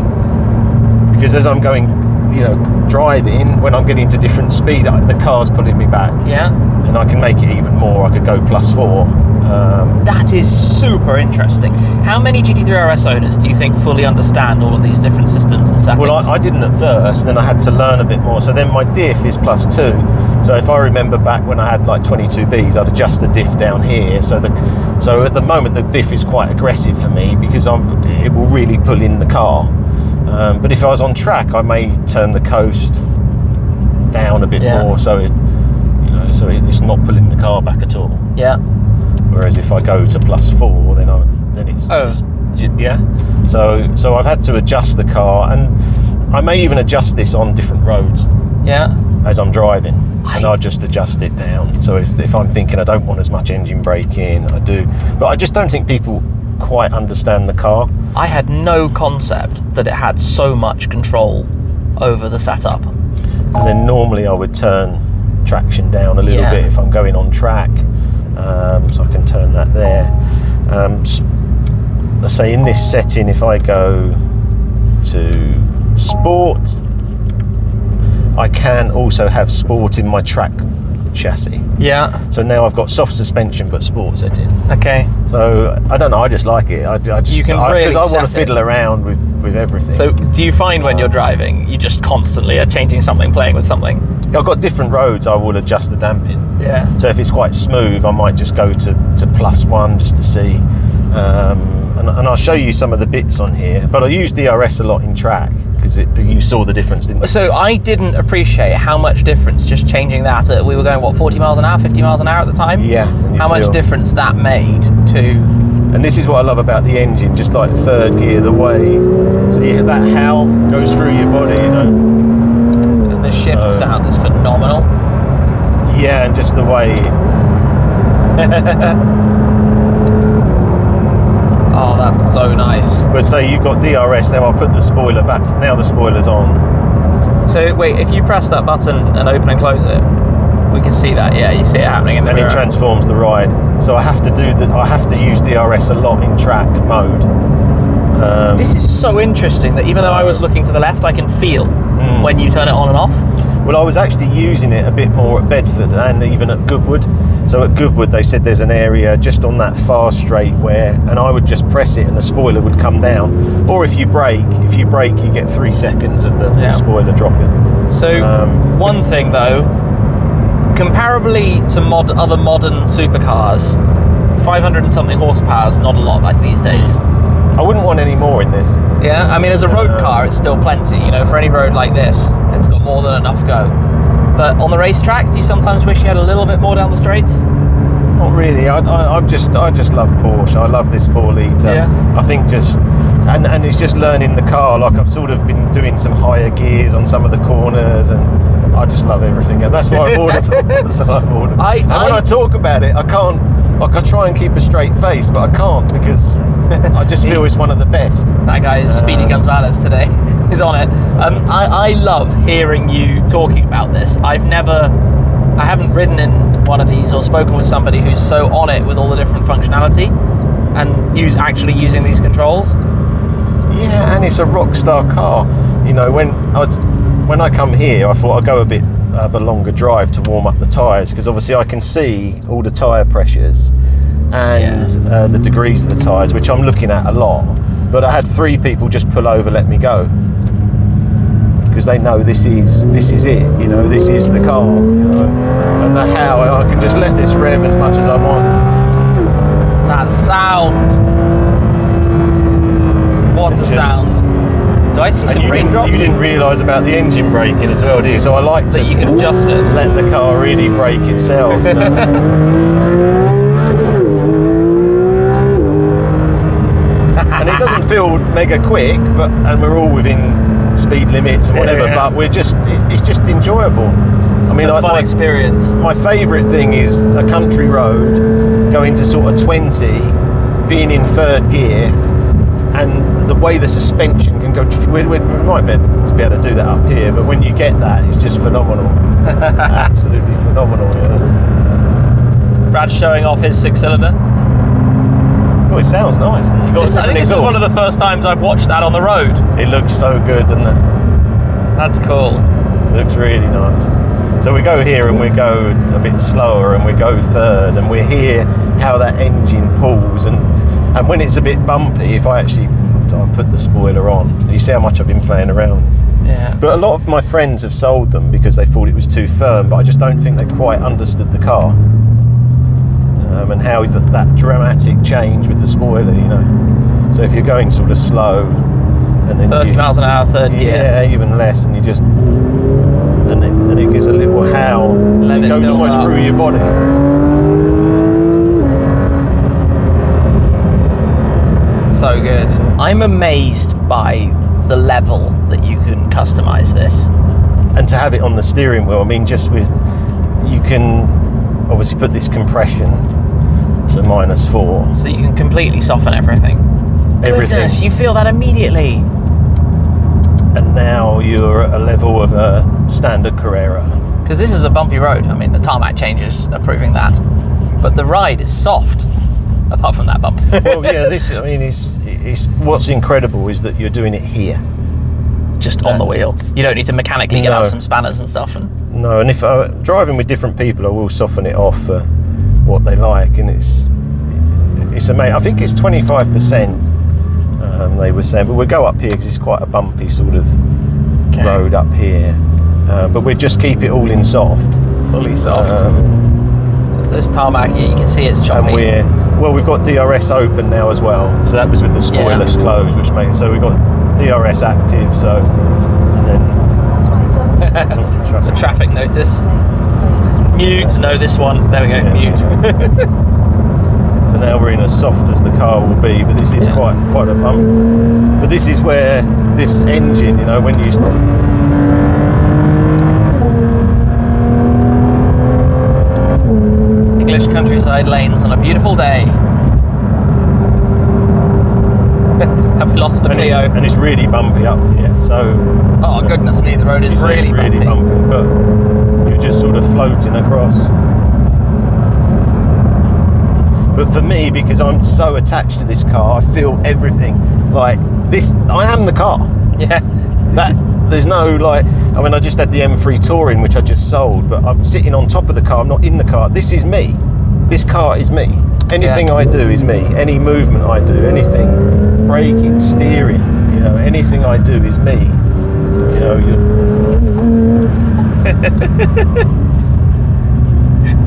Because as I'm going, driving, when I'm getting to different speed, the car's pulling me back. Yeah. And I can make it even more. I could go +4. That is super interesting. How many GT3 RS owners do you think fully understand all of these different systems and settings? Well, I didn't at first, then I had to learn a bit more. So then my diff is +2. So if I remember back when I had like 22Bs, I'd adjust the diff down here. So at the moment, the diff is quite aggressive for me because it will really pull in the car. But if I was on track, I may turn the coast down a bit more, so it's not pulling the car back at all. Yeah. Whereas if I go to +4, then it's So I've had to adjust the car, and I may even adjust this on different roads. Yeah. As I'm driving, and I'll just adjust it down. So if I'm thinking I don't want as much engine braking, I do. But I just don't think people quite understand the car. I had no concept that it had so much control over the setup. And then normally I would turn traction down a little bit if I'm going on track, so I can turn that there. Let's say in this setting, if I go to sport, I can also have sport in my track chassis. Yeah. So now I've got soft suspension but sport setting. Okay. So I don't know, I just like it. I just, you can really because I want to fiddle around with everything. So do you find when you're driving, you just constantly are changing something, playing with something? I've got different roads, I will adjust the damping. Yeah. So if it's quite smooth, I might just go to +1 just to see. And I'll show you some of the bits on here. But I use DRS a lot in track because you saw the difference, didn't you? So I didn't appreciate how much difference just changing that. We were going, what, 40 miles an hour, 50 miles an hour at the time? Yeah. How much difference that made to... And this is what I love about the engine, just like third gear, the way, so you hit that howl goes through your body, you know. And the shift sound is phenomenal. Yeah, and just the way. Oh, that's so nice. But say you've got DRS, now I'll put the spoiler back. Now the spoiler's on. So wait, if you press that button and open and close it, we can see that. Yeah, you see it happening in the mirror. And it transforms the ride. So I have to use DRS a lot in track mode. This is so interesting that even though I was looking to the left, I can feel when you turn it on and off. Well, I was actually using it a bit more at Bedford and even at Goodwood. So at Goodwood, they said there's an area just on that far straight and I would just press it and the spoiler would come down. Or if you brake, you get 3 seconds of the spoiler dropping. So one thing though, comparably to other modern supercars, 500 and something horsepower is not a lot like these days. I wouldn't want any more in this. Yeah, I mean, as a road car, it's still plenty. You know, for any road like this, it's got more than enough go. But on the racetrack, do you sometimes wish you had a little bit more down the straights? Not really. I just love Porsche. I love this 4 litre. Yeah. I think and it's just learning the car. Like I've sort of been doing some higher gears on some of the corners, and I just love everything. And that's why I bought it. That's why I bought it. When I talk about it, I can't. Like I try and keep a straight face, but I can't because I just feel it's one of the best. That guy is Speedy Gonzalez today. He's on it. I love hearing you talking about this. I haven't ridden in one of these or spoken with somebody who's so on it with all the different functionality and actually using these controls. Yeah, and it's a rock star car. You know, when I come here, I thought I'd go have a longer drive to warm up the tyres because obviously I can see all the tyre pressures and the degrees of the tyres, which I'm looking at a lot. But I had 3 people just pull over, let me go, because they know this is it. You know, this is the car. You know, and how I can just let this rev as much as I want. That sound. What a sound. Do I see some raindrops? You didn't realise about the engine braking as well, do you? So I like that you can adjust it. Let the car really brake itself. You know? And it doesn't feel mega quick, and we're all within speed limits and whatever. But it's just enjoyable. I mean, it's a fun experience. My favourite thing is a country road, going to sort of 20, being in third gear, and the way the suspension can go. We might be able to do that up here, but when you get that, it's just phenomenal. Absolutely phenomenal. Yeah. Brad's showing off his 6-cylinder. Oh, it sounds nice. I think this is one of the first times I've watched that on the road. It looks so good, doesn't it? That's cool. It looks really nice. So we go here and we go a bit slower and we go third and we hear how that engine pulls and when it's a bit bumpy, if I put the spoiler on, you see how much I've been playing around. Yeah. But a lot of my friends have sold them because they thought it was too firm, but I just don't think they quite understood the car. And how that dramatic change with the spoiler, you know. So if you're going sort of slow and then 30 miles an hour, third gear. Yeah, even less, and you just and it gives a little howl. It goes almost through your body. So good. I'm amazed by the level that you can customize this. And to have it on the steering wheel, I mean, you can obviously put this compression to -4. So you can completely soften everything. Goodness, you feel that immediately. And now you're at a level of a standard Carrera. Because this is a bumpy road. I mean, the tarmac changes are proving that. But the ride is soft, apart from that bump. Well, yeah, it's what's incredible is that you're doing it here. Just on the wheel. You don't need to mechanically get out some spanners and stuff. No, and if I'm driving with different people, I will soften it off for what they like, and it's amazing. I think it's 25%. They were saying, but we'll go up here because it's quite a bumpy sort of road up here. But we'll just keep it all in soft, fully soft. Because this tarmac, you can see it's choppy. And we've got DRS open now as well. So that was with the spoilers closed, which made it so we've got DRS active, so, and then the traffic notice. Mute, no, this one, there we go, mute. So now we're in as soft as the car will be, but this is quite a bump. But this is where this engine, you know, when you English countryside lanes on a beautiful day. Have we lost the Clio? And it's really bumpy up here, so... Oh goodness me, the road is really bumpy. But you're just sort of floating across. But for me, because I'm so attached to this car, I feel everything. Like this, I am the car. Yeah. There's no like, I mean, I just had the M3 Touring, which I just sold, but I'm sitting on top of the car, I'm not in the car. This is me. This car is me. Anything I do is me. Any movement I do, anything, braking, steering, you know, anything I do is me. You know,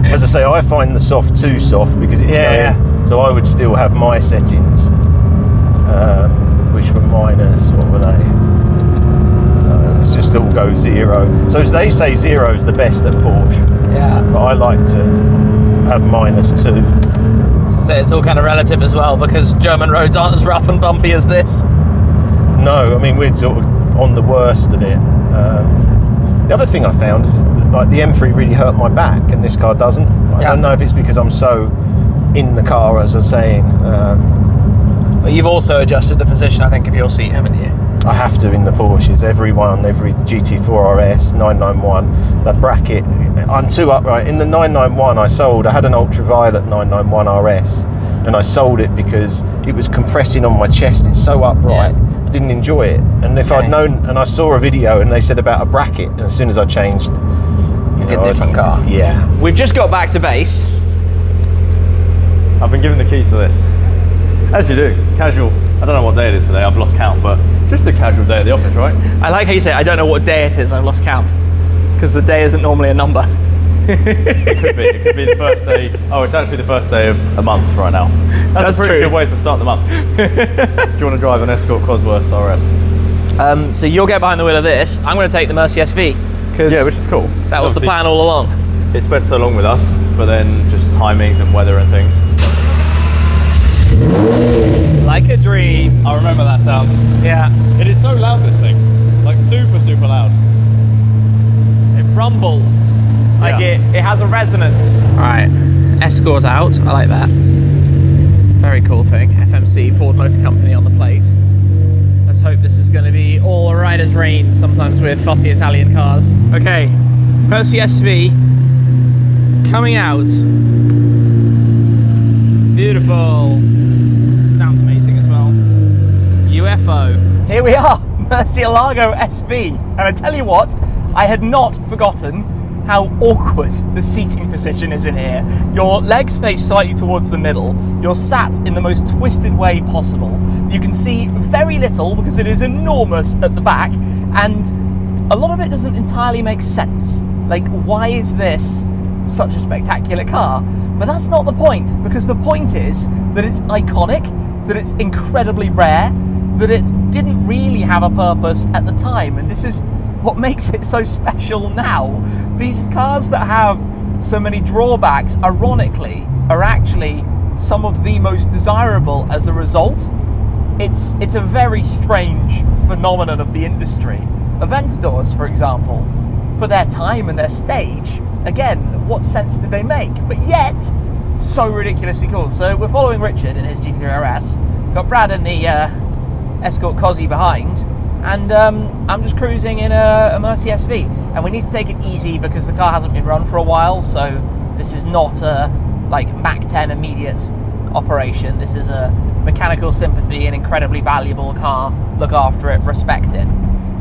as I say, I find the soft too soft because it's going, so I would still have my settings, which were minus, what were they? Let's just all go 0. So they say 0 is the best at Porsche. Yeah. But I like to have -2. So it's all kind of relative as well, because German roads aren't as rough and bumpy as this. No, I mean, we're sort of on the worst of it. The other thing I found is that, like, the M3 really hurt my back and this car doesn't. I don't know if it's because I'm so in the car, as I was saying. But you've also adjusted the position, I think, of your seat, haven't you? I have to in the Porsches, every GT3 RS, 991, that bracket, I'm too upright. In the 991 I had an ultraviolet 991 RS, and I sold it because it was compressing on my chest, it's so upright, I didn't enjoy it. And if I'd known, and I saw a video and they said about a bracket, and as soon as I changed, a different car. Yeah. We've just got back to base. I've been given the keys to this. As you do, casual. I don't know what day it is today, I've lost count, but just a casual day at the office, right? I like how you say, I don't know what day it is, I've lost count. Because the day isn't normally a number. It could be the first day. Oh, it's actually the first day of a month right now. That's a pretty good way to start the month. Do you want to drive an Escort Cosworth RS? So you'll get behind the wheel of this. I'm going to take the Mercy SV. Yeah, which is cool. That was the plan all along. It spent so long with us, but then just timings and weather and things. Like a dream. I remember that sound. Yeah. It is so loud, this thing. Like super, super loud. It rumbles. Like it has a resonance. All right, Escort out. I like that. Very cool thing. FMC, Ford Motor Company on the plate. Let's hope this is going to be all right as rain, sometimes with fussy Italian cars. Okay, Mercy SV coming out. Beautiful. Sounds amazing as well. UFO. Here we are, Murcielago SV. And I tell you what, I had not forgotten how awkward the seating position is in here. Your legs face slightly towards the middle. You're sat in the most twisted way possible. You can see very little because it is enormous at the back, and a lot of it doesn't entirely make sense. Like, why is this such a spectacular car? But that's not the point, because the point is that it's iconic, that it's incredibly rare, that it didn't really have a purpose at the time, and this is what makes it so special now. These cars that have so many drawbacks, ironically, are actually some of the most desirable as a result. It's a very strange phenomenon of the industry. Aventadors, for example, for their time and their stage, again, what sense did they make? But yet, so ridiculously cool. So we're following Richard in his GT3 RS, got Brad in the Escort Cosy behind, and I'm just cruising in a Mercy SV. And we need to take it easy because the car hasn't been run for a while, so this is not a like Mach 10 immediate operation. This is a mechanical sympathy, an incredibly valuable car. Look after it, respect it.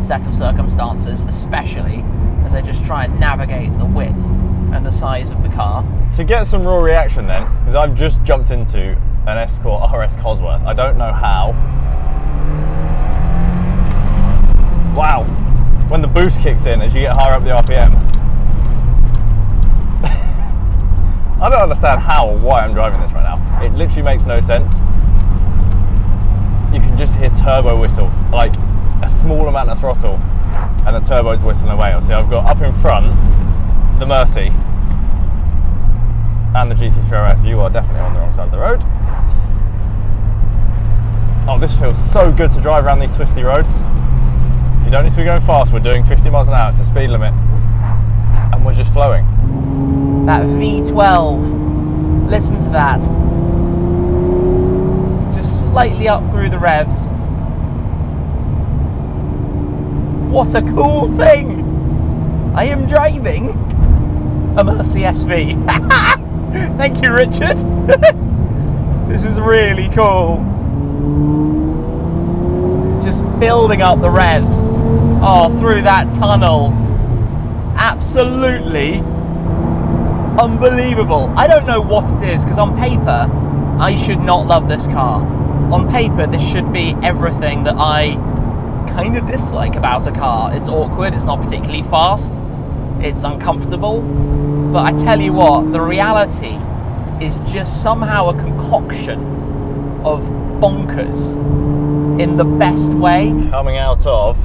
Set of circumstances, especially as I just try and navigate the width and the size of the car. To get some raw reaction then, because I've just jumped into an Escort RS Cosworth. I don't know how. Wow, when the boost kicks in as you get higher up the RPM. I don't understand how or why I'm driving this right now. It literally makes no sense. You can just hear turbo whistle. Like, a small amount of throttle and the turbo's whistling away. So I've got up in front the Murci and the GT3 RS. You are definitely on the wrong side of the road. Oh, this feels so good to drive around these twisty roads. You don't need to be going fast. We're doing 50 miles an hour. It's the speed limit. And we're just flowing. That V12. Listen to that. Just slightly up through the revs. What a cool thing! I am driving a Murci SV. Thank you, Richard. This is really cool. Just building up the revs. Oh, through that tunnel. Absolutely unbelievable. I don't know what it is, because on paper, I should not love this car. On paper, this should be everything that I kind of dislike about a car. It's awkward, it's not particularly fast, it's uncomfortable. But I tell you what, the reality is just somehow a concoction of bonkers in the best way. Coming out of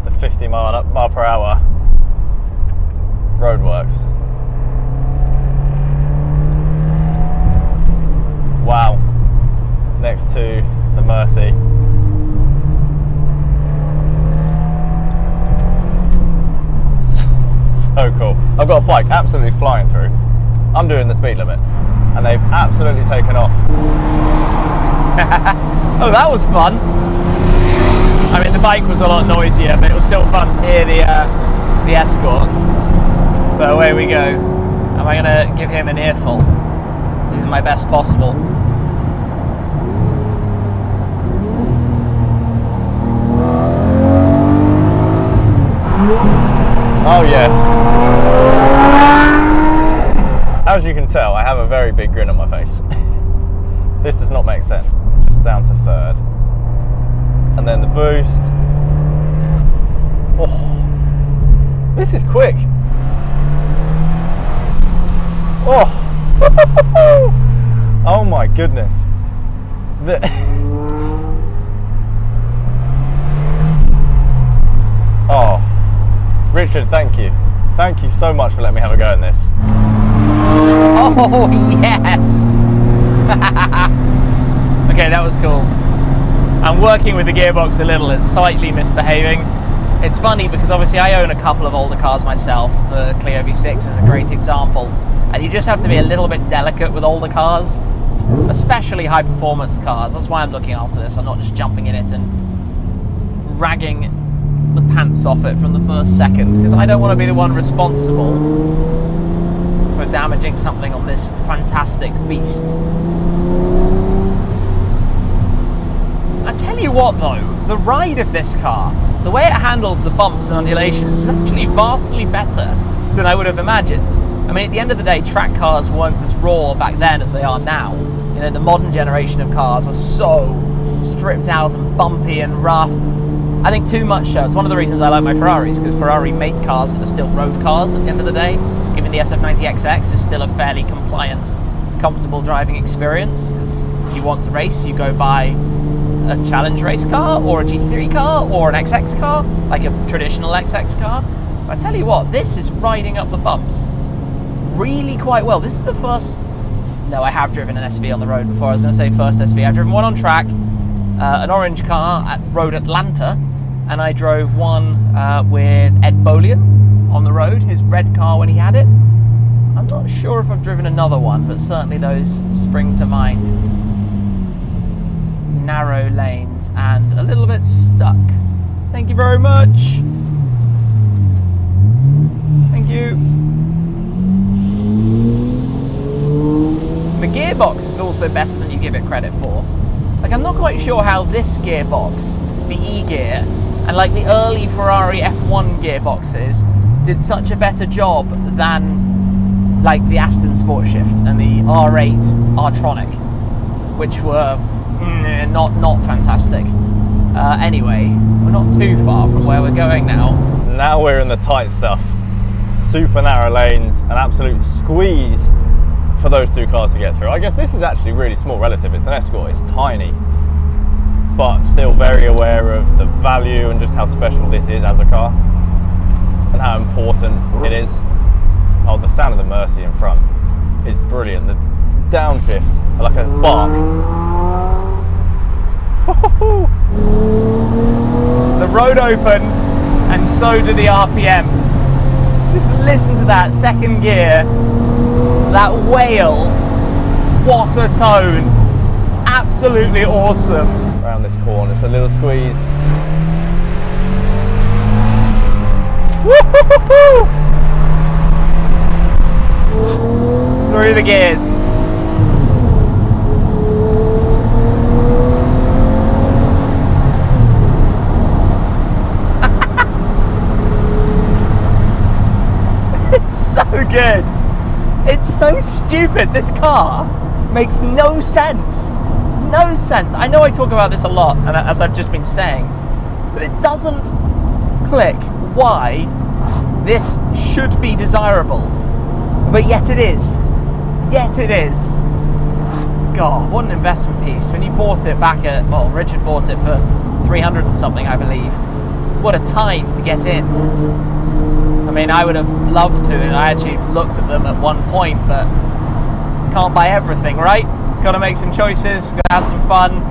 the 50 mile per hour roadworks. Wow. Next to the Murci. So cool. I've got a bike absolutely flying through. I'm doing the speed limit and they've absolutely taken off. Oh, that was fun. I mean, the bike was a lot noisier, but it was still fun to hear the Escort. So away we go. Am I going to give him an earful? Doing my best possible. Oh yes. As you can tell, I have a very big grin on my face. This does not make sense. Just down to third. And then the boost. Oh, this is quick. Oh, oh my goodness. Oh, Richard, thank you. Thank you so much for letting me have a go in this. Oh, yes. Okay, that was cool. I'm working with the gearbox a little. It's slightly misbehaving. It's funny because obviously I own a couple of older cars myself. The Clio V6 is a great example. And you just have to be a little bit delicate with older cars, especially high performance cars. That's why I'm looking after this. I'm not just jumping in it and ragging the pants off it from the first second, because I don't want to be the one responsible for damaging something on this fantastic beast. I tell you what though, the ride of this car, the way it handles the bumps and undulations is actually vastly better than I would have imagined. I mean, at the end of the day, track cars weren't as raw back then as they are now. You know, the modern generation of cars are so stripped out and bumpy and rough. I think too much so. It's one of the reasons I like my Ferraris, because Ferrari make cars that are still road cars at the end of the day. Even the SF90XX is still a fairly compliant, comfortable driving experience, because if you want to race, you go buy a challenge race car or a GT3 car or an XX car, like a traditional XX car. But I tell you what, this is riding up the bumps really quite well. This is the first... No, I have driven an SV on the road before. I was going to say first SV. I've driven one on track, an orange car at Road Atlanta, and I drove one with Ed Bolian on the road, his red car when he had it. I'm not sure if I've driven another one, but certainly those spring to mind. Narrow lanes and a little bit stuck. Thank you very much. Thank you. The gearbox is also better than you give it credit for. Like, I'm not quite sure how this gearbox, the E-gear, and like the early Ferrari F1 gearboxes did such a better job than like the Aston Sportshift and the R8 R-Tronic, which were not fantastic. Anyway, we're not too far from where we're going now. Now we're in the tight stuff. Super narrow lanes, an absolute squeeze for those two cars to get through. I guess this is actually really small relative. It's an Escort, it's tiny. but still very aware of the value and just how special this is as a car and how important it is. Oh, the sound of the Murci in front is brilliant. The downshifts are like a bark. The road opens and so do the RPMs. Just listen to that second gear, that wail. What a tone. It's absolutely awesome. Around this corner, just a little squeeze. Woo-hoo-hoo-hoo! Through the gears. It's so good. It's so stupid. This car makes no sense. No sense. I know I talk about this a lot, and as I've just been saying, but it doesn't click why this should be desirable. But yet it is. Yet it is. God, what an investment piece. When you bought it back at, well, Richard bought it for 300 and something, I believe. What a time to get in. I mean, I would have loved to, and I actually looked at them at one point, but can't buy everything, right? Got to make some choices, got to have some fun.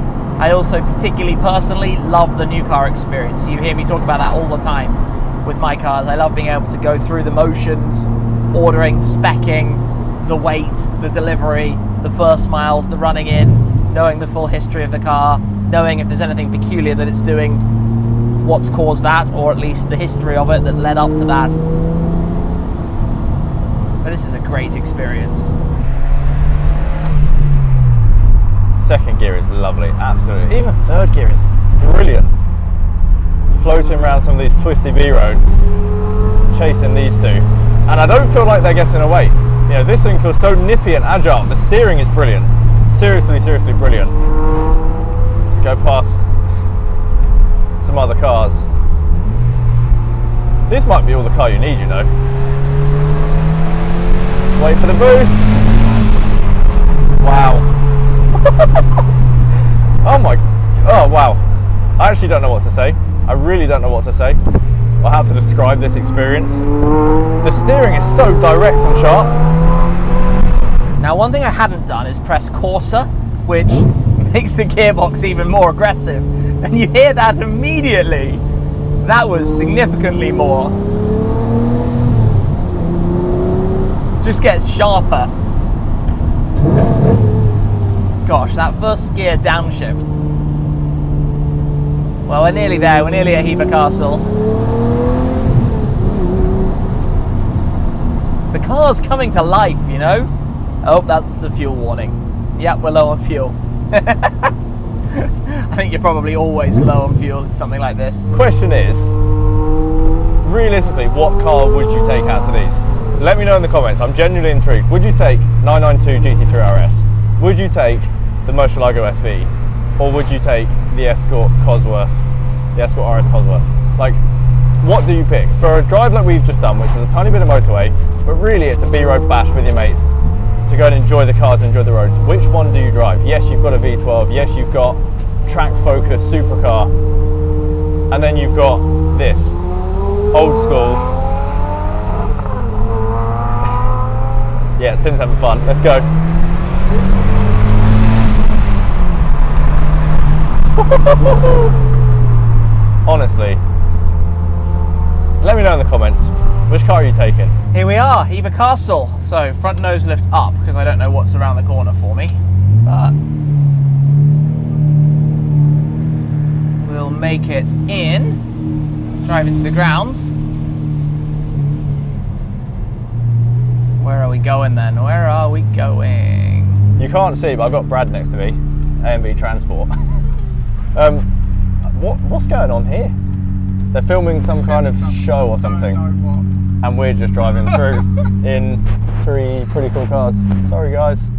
I also particularly personally love the new car experience. You hear me talk about that all the time with my cars. I love being able to go through the motions, ordering, speccing, the weight, the delivery, the first miles, the running in, knowing the full history of the car, knowing if there's anything peculiar that it's doing, what's caused that, or at least the history of it that led up to that. But this is a great experience. Second gear is lovely, absolutely. Even third gear is brilliant. Floating around some of these twisty B roads, chasing these two, and I don't feel like they're getting away. You know, this thing feels so nippy and agile. The steering is brilliant. Seriously, seriously brilliant. To go past some other cars. This might be all the car you need, you know. Wait for the boost. Wow. Oh wow. I actually don't know what to say. I really don't know what to say or how to describe this experience. The steering is so direct and sharp. Now, one thing I hadn't done is press Corsa, which makes the gearbox even more aggressive. And you hear that immediately. That was significantly more. Just gets sharper. Gosh, that first gear downshift. Well, we're nearly there. We're nearly at Hever Castle. The car's coming to life, you know? Oh, that's the fuel warning. Yep, we're low on fuel. I think you're probably always low on fuel in something like this. Question is, realistically, what car would you take out of these? Let me know in the comments. I'm genuinely intrigued. Would you take 992 GT3 RS? Would you take the Murcielago SV? Or would you take the Escort Cosworth, the Escort RS Cosworth? Like, what do you pick? For a drive like we've just done, which was a tiny bit of motorway, but really it's a B-road bash with your mates, to go and enjoy the cars and enjoy the roads, which one do you drive? Yes, you've got a V12, yes, you've got track focus supercar, and then you've got this, old school. Yeah, Tim's having fun, let's go. Honestly, let me know in the comments, which car are you taking? Here we are, Hever Castle. So front nose lift up, because I don't know what's around the corner for me. But we'll make it in, drive into the grounds. Where are we going then? Where are we going? You can't see, but I've got Brad next to me, A&B Transport. What's going on here? They're filming some kind of show or something, and we're just driving through in 3 pretty cool cars. Sorry guys.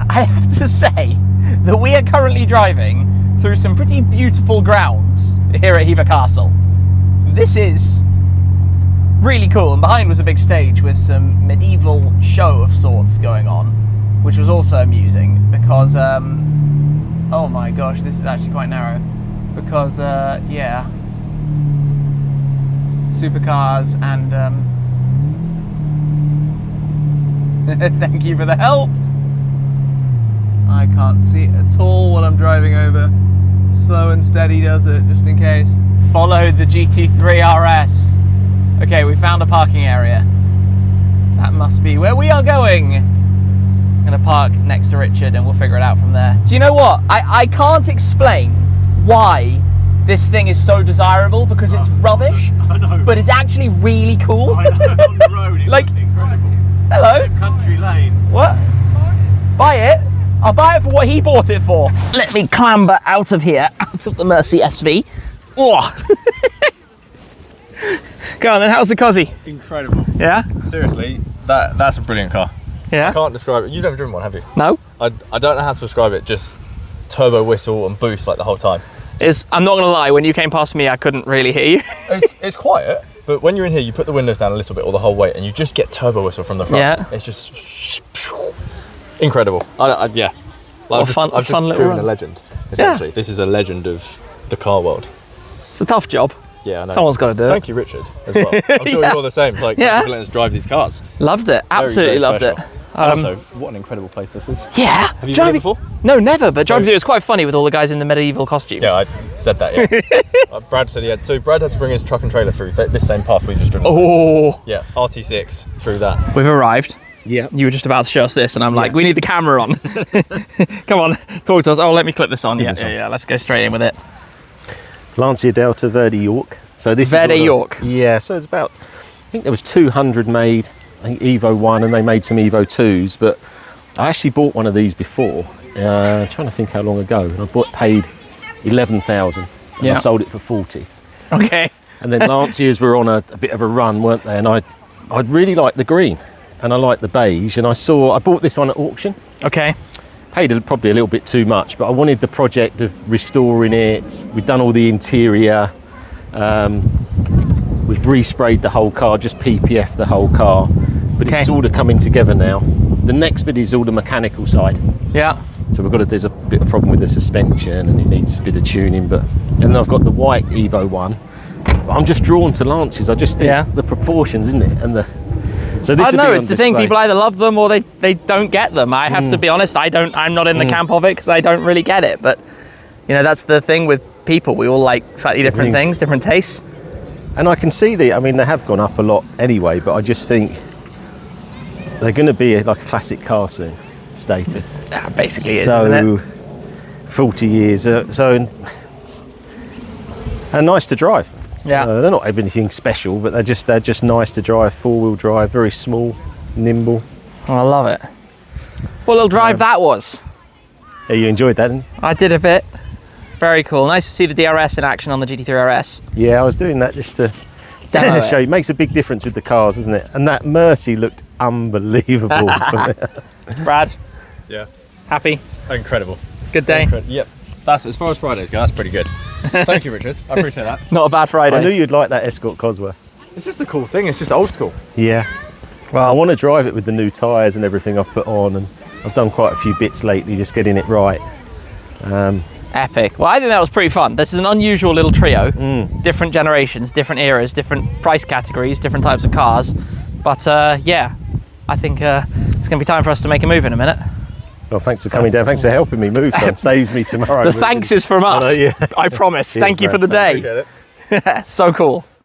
I have to say that we are currently driving through some pretty beautiful grounds here at Hever Castle. This is really cool, and behind was a big stage with some medieval show of sorts going on, which was also amusing because Oh my gosh, this is actually quite narrow. Because, yeah. Supercars and, thank you for the help. I can't see it at all when I'm driving over. Slow and steady does it, just in case. Follow the GT3 RS. Okay, we found a parking area. That must be where we are going. I'm gonna park next to Richard and we'll figure it out from there. Do you know what? I can't explain why this thing is so desirable, because it's rubbish, I know. but it's actually really cool. I know, on the road, it Like, looks incredible. hello? Country lanes. What? Buy it? I'll buy it for what he bought it for. Let me clamber out of here, out of the Mercy SV. Oh. Go on then, how's the Cosy? Incredible. Yeah? Seriously, that's a brilliant car. Yeah? I can't describe it. You've never driven one, have you? No? I don't know how to describe it. Just turbo whistle and boost like the whole time. I'm not gonna lie, when you came past me, I couldn't really hear you. It's quiet, but when you're in here, you put the windows down a little bit or the whole way, and you just get turbo whistle from the front. Yeah. It's just incredible. Yeah. What a I've fun little driven run. a legend, essentially. Yeah. This is a legend of the car world. It's a tough job. Yeah, I know. Someone's got to do it. Thank you, Richard, as well. I'm sure you're the same. Like, yeah. Thank you for letting us drive these cars. Loved it. Absolutely very loved it. special. Also, what an incredible place this is. Yeah. Have you been here before? No, never. But driving through, it's quite funny with all the guys in the medieval costumes. Yeah, I said that. Yeah. Brad said he had. So Brad had to bring his truck and trailer through this same path we've just driven. Oh. Through. Yeah, RT6 through that. We've arrived. Yeah. You were just about to show us this, and I'm like, we need the camera on. Come on, talk to us. Oh, let me clip this on. Yeah. Let's go straight in with it. Lancia Delta Verde York. So this Verde is York. Yeah. So it's about. I think there was 200 made. I think Evo 1, and they made some Evo 2s, but I actually bought one of these before. I'm trying to think how long ago. And I paid 11,000. Yeah. I sold it for 40. Okay. And then Lancias were on a bit of a run, weren't they? And I'd really liked the green, and I liked the beige. And I bought this one at auction. Okay. Paid probably a little bit too much, but I wanted the project of restoring it. We've done all the interior. We've resprayed the whole car, just PPF the whole car. But it's sort of coming together now. The next bit is all the mechanical side. Yeah. So there's a bit of problem with the suspension, and it needs a bit of tuning. And then I've got the white Evo 1. But I'm just drawn to Lancias. I just think the proportions, isn't it? And so this. I know it's the thing. People either love them or they don't get them. I have to be honest. I'm not in the camp of it because I don't really get it. But you know, that's the thing with people. We all like slightly different things, different tastes. And I can see they have gone up a lot anyway. But I just think they're going to be like a classic car soon status. Basically is, isn't it? 40 years. And nice to drive. Yeah. They're not anything special, but they're just nice to drive. 4-wheel drive, very small, nimble. Oh, I love it. What little drive that was. Yeah, you enjoyed that, didn't you? I did a bit. Very cool. Nice to see the DRS in action on the GT3 RS. Yeah, I was doing that just to show you. It makes a big difference with the cars, doesn't it? And that Mercy looked unbelievable. Brad? Yeah. Happy? Incredible. Good day? Yep. That's, as far as Fridays go, that's pretty good. Thank you, Richard. I appreciate that. Not a bad Friday. I knew you'd like that Escort Cosworth. It's just a cool thing. It's just old school. Yeah. Well, I want to drive it with the new tyres and everything I've put on, and I've done quite a few bits lately, just getting it right. Epic. Well, I think that was pretty fun. This is an unusual little trio. Different generations, different eras, different price categories, different types of cars. But yeah, I think it's going to be time for us to make a move in a minute. Well, thanks for coming down. Thanks for helping me move. Son. Saves me tomorrow. The thanks is from us. I know, yeah. I promise. Cheers, Thank you man. for the day. Appreciate it. So cool.